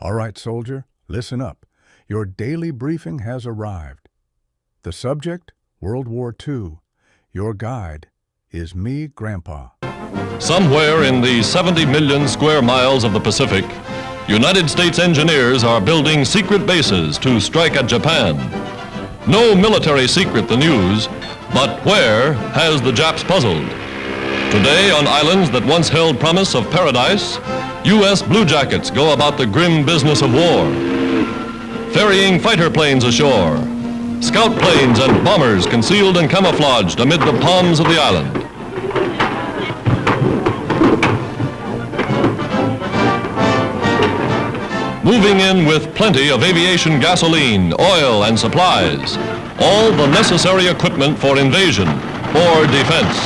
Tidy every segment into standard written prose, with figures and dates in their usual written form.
All right, soldier, listen up. Your daily briefing has arrived. The subject, World War II. Your guide is me, Grampa. Somewhere in the 70 million square miles of the Pacific, United States engineers are building secret bases to strike at Japan. No military secret, the news, but where has the Japs puzzled? Today, on islands that once held promise of paradise, U.S. bluejackets go about the grim business of war. Ferrying fighter planes ashore, scout planes and bombers concealed and camouflaged amid the palms of the island. Moving in with plenty of aviation gasoline, oil, and supplies, all the necessary equipment for invasion or defense.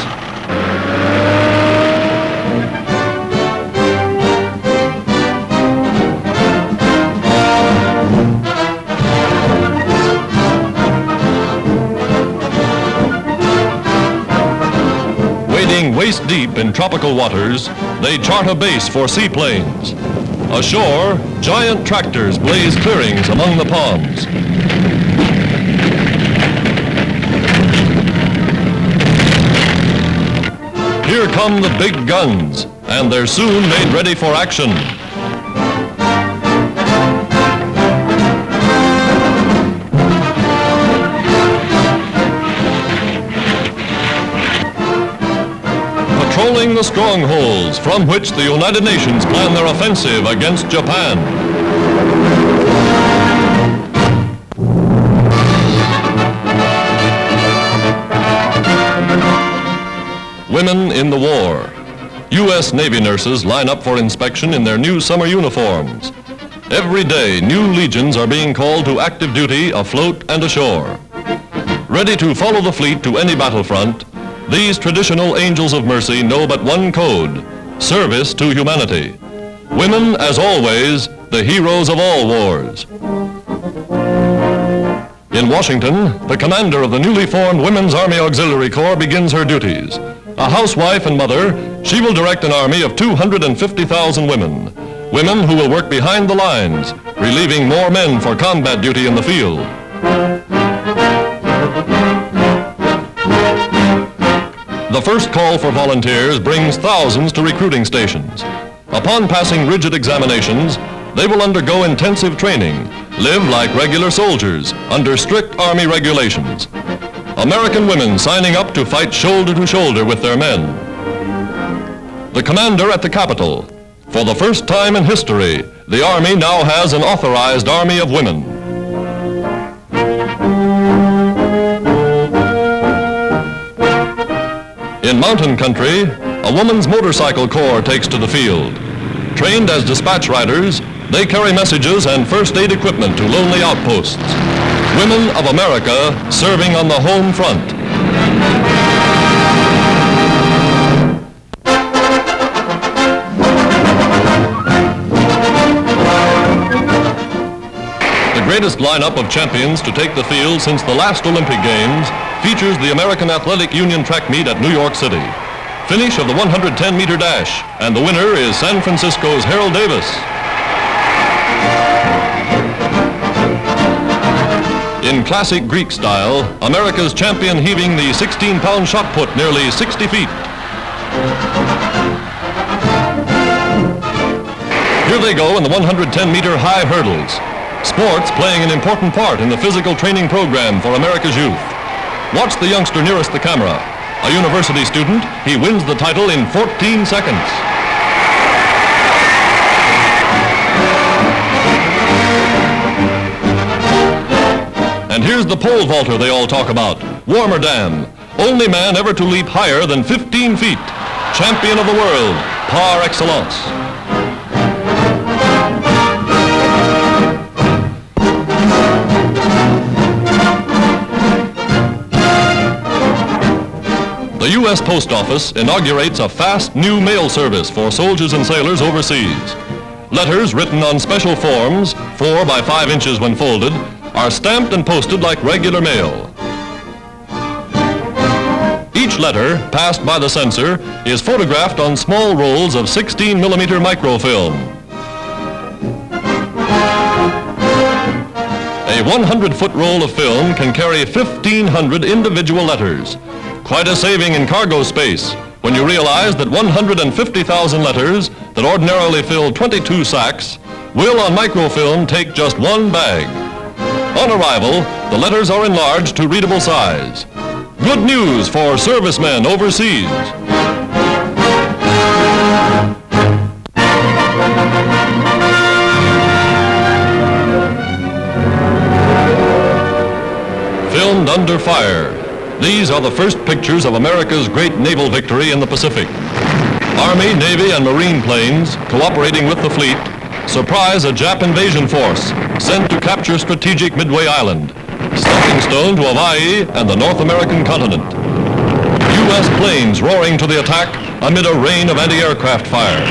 Wading waist deep in tropical waters, they chart a base for seaplanes. Ashore, giant tractors blaze clearings among the palms. Here come the big guns, and they're soon made ready for action. Patrolling the strongholds from which the United Nations plan their offensive against Japan. Women in the war. U.S. Navy nurses line up for inspection in their new summer uniforms. Every day, new legions are being called to active duty afloat and ashore. Ready to follow the fleet to any battlefront, these traditional angels of mercy know but one code: service to humanity. Women, as always, the heroes of all wars. In Washington, the commander of the newly formed Women's Army Auxiliary Corps begins her duties. A housewife and mother, she will direct an army of 250,000 women. Women who will work behind the lines, relieving more men for combat duty in the field. The first call for volunteers brings thousands to recruiting stations. Upon passing rigid examinations, they will undergo intensive training, live like regular soldiers under strict Army regulations. American women signing up to fight shoulder to shoulder with their men. The commander at the Capitol. For the first time in history, the Army now has an authorized army of women. In mountain country, a woman's motorcycle corps takes to the field. Trained as dispatch riders, they carry messages and first aid equipment to lonely outposts. Women of America serving on the home front. The greatest lineup of champions to take the field since the last Olympic Games features the American Athletic Union track meet at New York City. Finish of the 110-meter dash, and the winner is San Francisco's Harold Davis. In classic Greek style, America's champion heaving the 16-pound shot put nearly 60 feet. Here they go in the 110-meter high hurdles. Sports playing an important part in the physical training program for America's youth. Watch the youngster nearest the camera. A university student, he wins the title in 14 seconds. And here's the pole vaulter they all talk about, Warmerdam, only man ever to leap higher than 15 feet. Champion of the world, par excellence. The U.S. Post Office inaugurates a fast new mail service for soldiers and sailors overseas. Letters written on special forms, 4 by 5 inches when folded, are stamped and posted like regular mail. Each letter, passed by the censor, is photographed on small rolls of 16mm microfilm. A 100-foot roll of film can carry 1,500 individual letters. Quite a saving in cargo space when you realize that 150,000 letters that ordinarily fill 22 sacks will on microfilm take just one bag. On arrival, the letters are enlarged to readable size. Good news for servicemen overseas. Filmed under fire. These are the first pictures of America's great naval victory in the Pacific. Army, Navy, and Marine planes, cooperating with the fleet, surprise a Jap invasion force sent to capture strategic Midway Island, stepping stone to Hawaii and the North American continent. U.S. planes roaring to the attack amid a rain of anti-aircraft fire.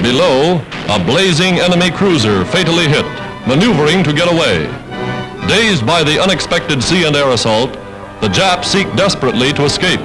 Below, a blazing enemy cruiser fatally hit, maneuvering to get away. Dazed by the unexpected sea and air assault, the Japs seek desperately to escape.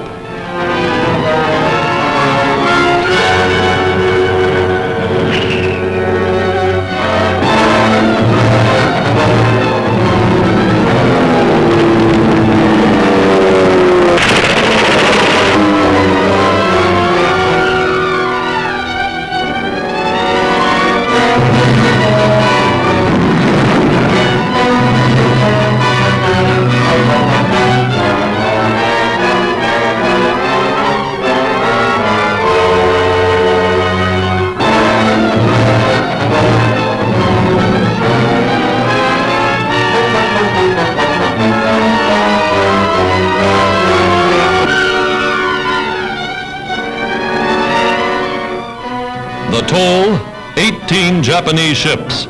The toll, 18 Japanese ships,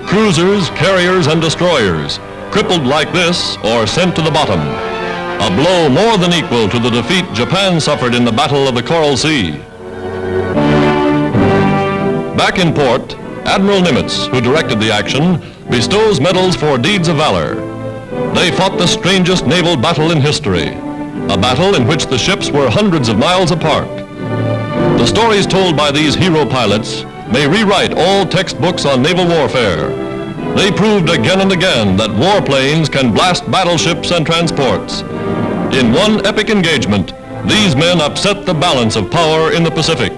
cruisers, carriers, and destroyers, crippled like this or sent to the bottom. A blow more than equal to the defeat Japan suffered in the Battle of the Coral Sea. Back in port, Admiral Nimitz, who directed the action, bestows medals for deeds of valor. They fought the strangest naval battle in history, a battle in which the ships were hundreds of miles apart. The stories told by these hero pilots may rewrite all textbooks on naval warfare. They proved again and again that warplanes can blast battleships and transports. In one epic engagement, these men upset the balance of power in the Pacific.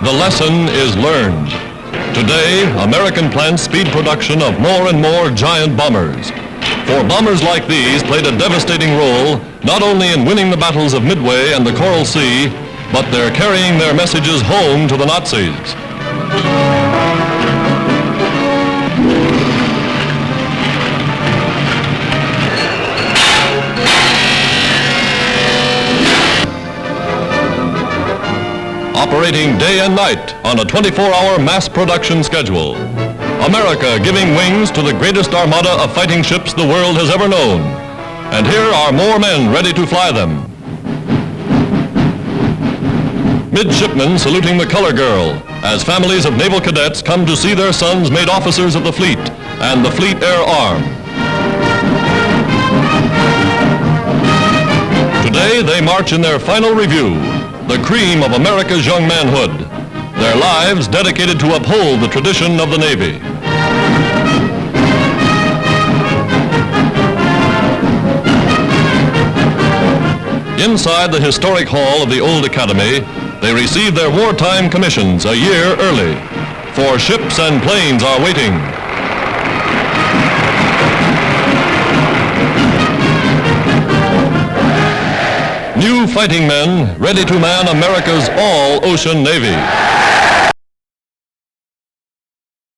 The lesson is learned. Today, American plants speed production of more and more giant bombers. For bombers like these played a devastating role not only in winning the battles of Midway and the Coral Sea, but they're carrying their messages home to the Nazis. Operating day and night on a 24-hour mass production schedule. America giving wings to the greatest armada of fighting ships the world has ever known. And here are more men ready to fly them. Midshipmen saluting the color girl as families of naval cadets come to see their sons made officers of the fleet and the Fleet Air Arm. Today they march in their final review, the cream of America's young manhood, their lives dedicated to uphold the tradition of the Navy. Inside the historic hall of the old academy, they receive their wartime commissions a year early. For ships and planes are waiting. New fighting men ready to man America's all-ocean Navy.